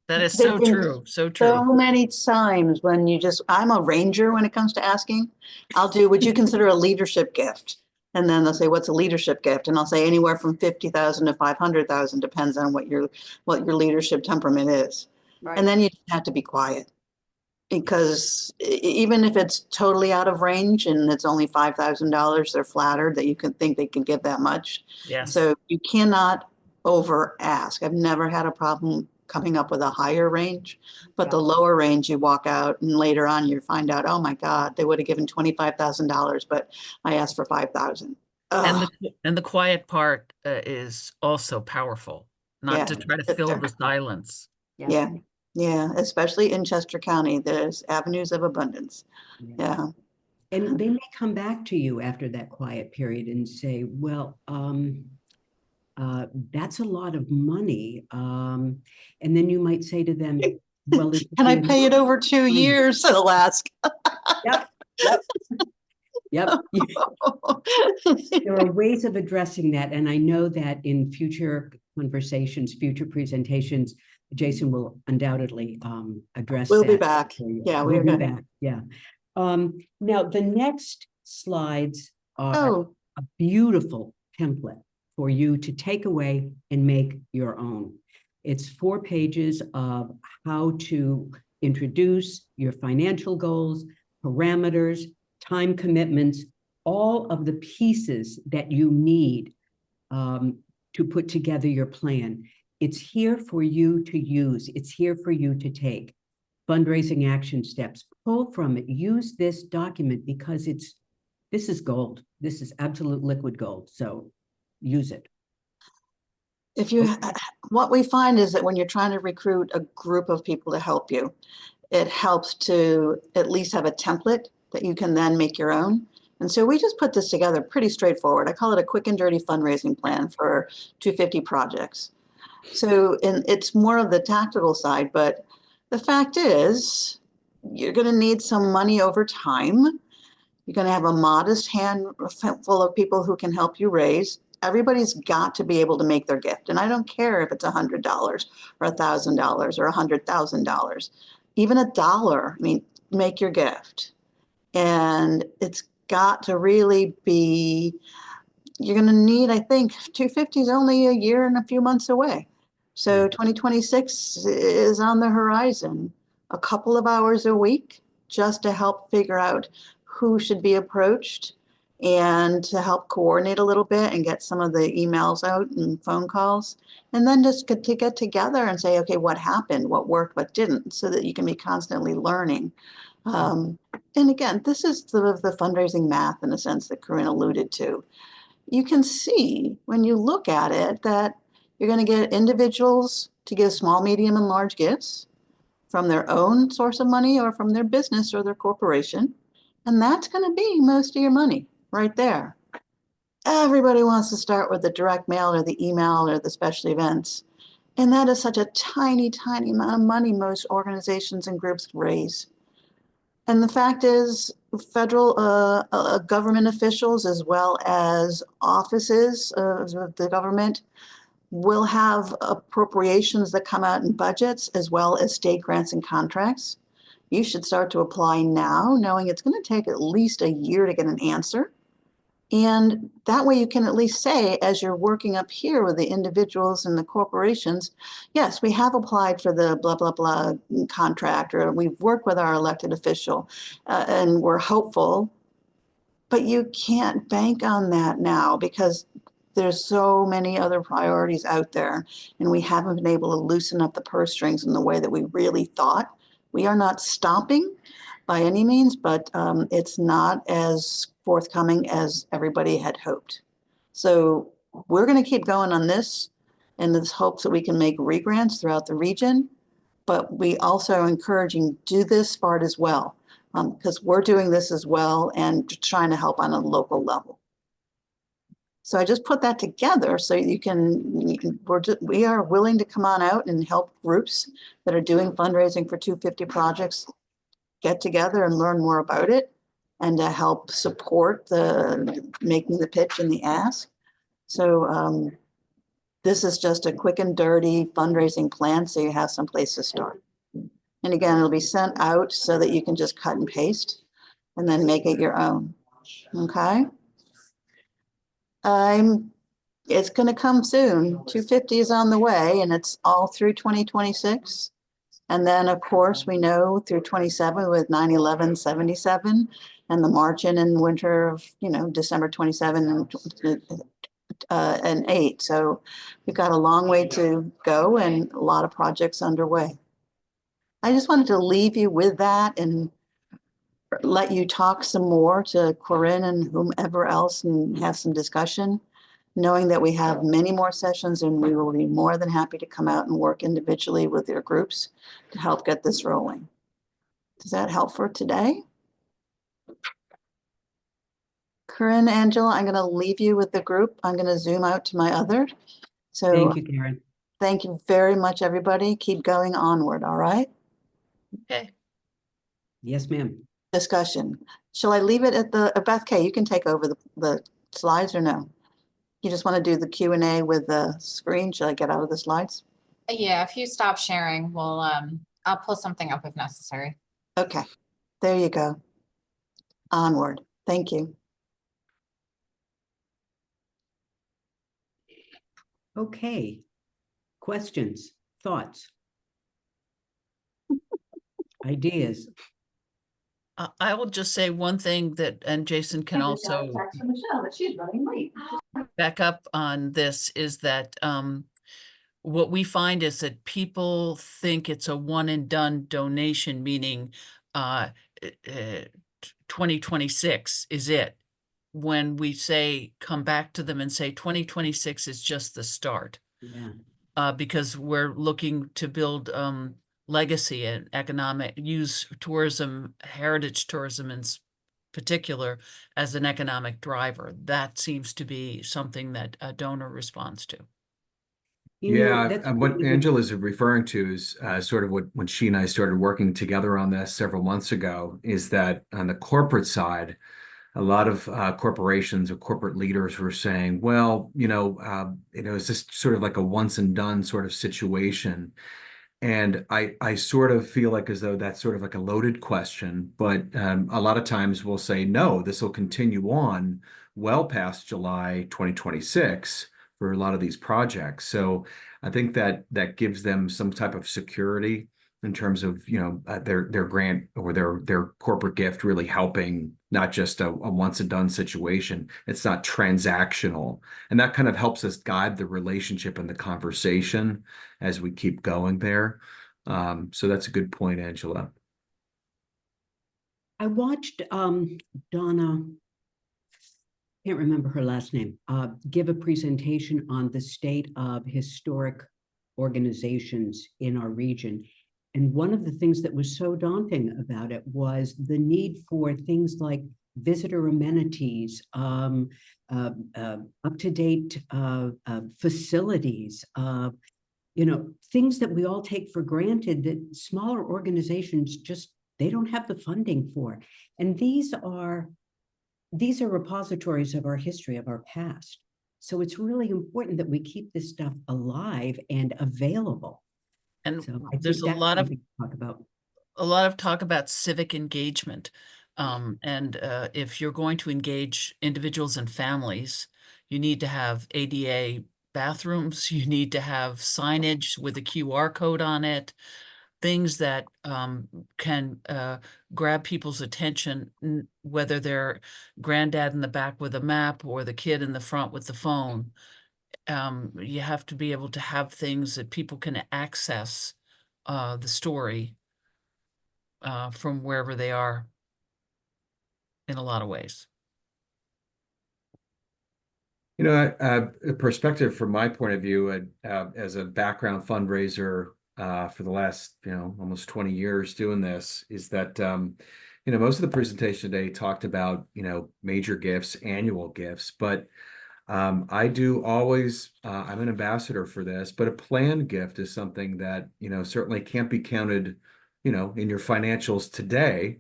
That is there've so been true. So So true. many times when I'm a ranger when it comes to asking. I'll do, would you consider a leadership gift? And then they'll say, what's a leadership gift? And I'll say anywhere from 50,000 to 500,000, depends on what your leadership temperament is. Right. And then you just have to be quiet, because even if it's totally out of range and it's only $5,000, they're flattered that you can think they can give that much. Yes. So you cannot over ask. I've never had a problem coming up with a higher range, but the lower range, you walk out and later on you find out, oh my God, they would have given $25,000, but I asked for 5,000. And the quiet part is also powerful, not to try to fill the silence. Yeah. Yeah. Especially in Chester County, there's avenues of abundance. Yeah. And they may come back to you after that quiet period and say, well, that's a lot of money. And then you might say to them, well, can I pay it over 2 years? They'll ask. Yep. There are ways of addressing that. And I know that in future conversations, future presentations, Jason will undoubtedly address We'll that. be back. Yeah, we'll be back. Yeah. Now the next slides are a beautiful template for you to take away and make your own. It's 4 pages of how to introduce your financial goals, parameters, time commitments, all of the pieces that you need to put together your plan. It's here for you to use. It's here for you to take. Fundraising action steps. Pull from it. Use this document because this is gold. This is absolute liquid gold. So use it. What we find is that when you're trying to recruit a group of people to help you, it helps to at least have a template that you can then make your own. And so we just put this together pretty straightforward. I call it a quick and dirty fundraising plan for 250 projects. So, and it's more of the tactical side, but the fact is you're going to need some money over time. You're going to have a modest handful of people who can help you raise. Everybody's got to be able to make their gift. And I don't care if it's $100 or $1,000 or $100,000, even $1. I mean, make your gift. And it's got to really be, you're going to need, I think 250 is only a year and a few months away. So 2026 is on the horizon. A couple of hours a week just to help figure out who should be approached and to help coordinate a little bit and get some of the emails out and phone calls. And then just to get together and say, okay, what happened, what worked, what didn't, so that you can be constantly learning. And again, this is the fundraising math in a sense that Corinne alluded to. You can see when you look at it that you're going to get individuals to give small, medium, and large gifts from their own source of money or from their business or their corporation. And that's going to be most of your money right there. Everybody wants to start with the direct mail or the email or the special events. And that is such a tiny, tiny amount of money most organizations and groups raise. And the fact is, federal government officials, as well as offices of the government, will have appropriations that come out in budgets, as well as state grants and contracts. You should start to apply now, knowing it's going to take at least a year to get an answer. And that way you can at least say, as you're working up here with the individuals and the corporations, yes, we have applied for the blah, blah, blah contract, or we've worked with our elected official and we're hopeful, but you can't bank on that now because there's so many other priorities out there and we haven't been able to loosen up the purse strings in the way that we really thought. We are not stopping by any means, but it's not as forthcoming as everybody had hoped. So we're going to keep going on this in this hopes that we can make regrants throughout the region, but we also are encouraging do this part as well. because we're doing this as well and trying to help on a local level. So I just put that together so we are willing to come on out and help groups that are doing fundraising for 250 projects get together and learn more about it, and to help support making the pitch and the ask. So this is just a quick and dirty fundraising plan, so you have some place to start. And again, it'll be sent out so that you can just cut and paste and then make it your own. Okay. It's going to come soon. 250 is on the way, and it's all through 2026. And then, of course, we know through 27 with 9/11, 77, and the March and winter of, December 27 and 8. So we've got a long way to go and a lot of projects underway. I just wanted to leave you with that and let you talk some more to Corinne and whomever else and have some discussion, knowing that we have many more sessions and we will be more than happy to come out and work individually with your groups to help get this rolling. Does that help for today? Corinne, Angela, I'm going to leave you with the group. I'm going to zoom out to my other. So Thank you, Karen. thank you very much, everybody. Keep going onward, all right? Okay. Yes, ma'am. Discussion. Shall I leave it at Beth K, you can take over the slides or no? You just want to do the Q&A with the screen? Should I get out of the slides? Yeah, if you stop sharing, I'll pull something up if necessary. Okay, there you go. Onward. Thank you. Okay. Questions, thoughts, ideas? I will just say one thing and Jason can also Michelle that she's running late. back up on this, is that what we find is that people think it's a one and done donation, meaning 2026 is it. When we say, come back to them and say 2026 is just the start. Yeah. Because we're looking to build legacy and use tourism, heritage tourism in particular, as an economic driver. That seems to be something that a donor responds to. What Angela is referring to is sort of when she and I started working together on this several months ago, is that on the corporate side, a lot of corporations or corporate leaders were saying, well, is this sort of like a once and done sort of situation? And I sort of feel like as though that's sort of like a loaded question, but a lot of times we'll say, no, this will continue on well past July 2026 for a lot of these projects. So I think that gives them some type of security in terms of, their grant or their corporate gift really helping, not just a once and done situation. It's not transactional. And that kind of helps us guide the relationship and the conversation as we keep going there. So that's a good point, Angela. I watched Donna, can't remember her last name, give a presentation on the state of historic organizations in our region. And one of the things that was so daunting about it was the need for things like visitor amenities, up-to-date facilities, things that we all take for granted that smaller organizations they don't have the funding for. And these are repositories of our history, of our past. So it's really important that we keep this stuff alive and available. And so there's a lot of talk about civic engagement. And if you're going to engage individuals and families, you need to have ADA bathrooms, you need to have signage with a QR code on it, things that can grab people's attention, whether they're granddad in the back with a map or the kid in the front with the phone. You have to be able to have things that people can access the story from wherever they are in a lot of ways. A perspective from my point of view as a background fundraiser for the last, almost 20 years doing this, is that, most of the presentation today talked about, major gifts, annual gifts, but I do always, I'm an ambassador for this, but a planned gift is something that, certainly can't be counted, in your financials today,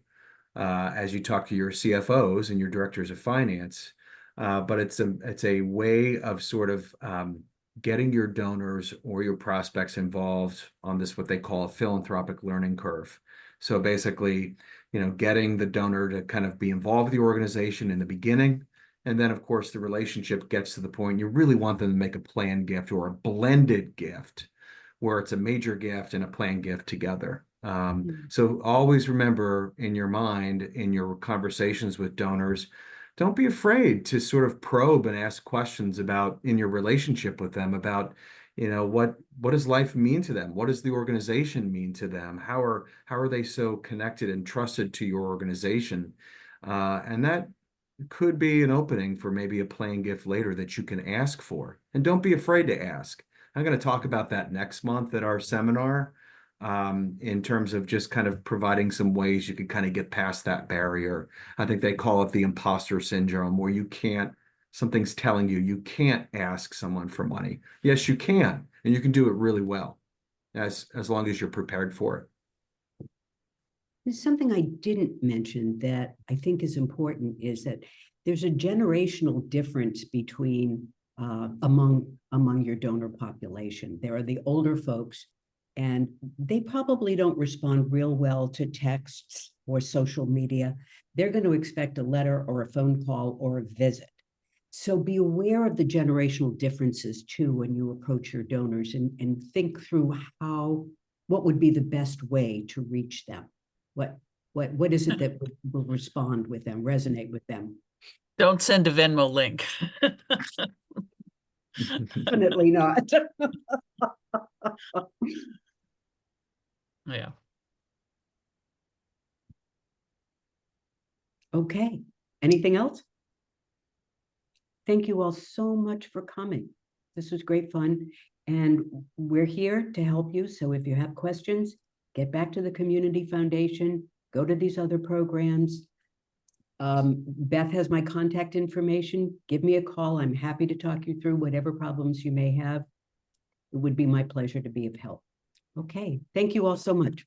as you talk to your CFOs and your directors of finance. But it's a way of sort of getting your donors or your prospects involved on this, what they call a philanthropic learning curve. So basically, getting the donor to kind of be involved with the organization in the beginning. And then, of course, the relationship gets to the point you really want them to make a planned gift or a blended gift, where it's a major gift and a planned gift together. So always remember in your mind, in your conversations with donors, don't be afraid to sort of probe and ask questions about in your relationship with them about, what does life mean to them? What does the organization mean to them? How are they so connected and trusted to your organization? And that could be an opening for maybe a planned gift later that you can ask for. And don't be afraid to ask. I'm going to talk about that next month at our seminar, in terms of just kind of providing some ways you can kind of get past that barrier. I think they call it the imposter syndrome, where something's telling you can't ask someone for money. Yes, you can, and you can do it really well, as long as you're prepared for it. There's something I didn't mention that I think is important, is that there's a generational difference between among your donor population. There are the older folks, and they probably don't respond real well to texts or social media. They're going to expect a letter or a phone call or a visit. So be aware of the generational differences too when you approach your donors, and think through what would be the best way to reach them. What is it that will respond with them, resonate with them? Don't send a Venmo link. Definitely not. Yeah. Okay. Anything else? Thank you all so much for coming. This was great fun. And we're here to help you. So if you have questions, get back to the Community Foundation, go to these other programs. Beth has my contact information. Give me a call. I'm happy to talk you through whatever problems you may have. It would be my pleasure to be of help. Okay. Thank you all so much.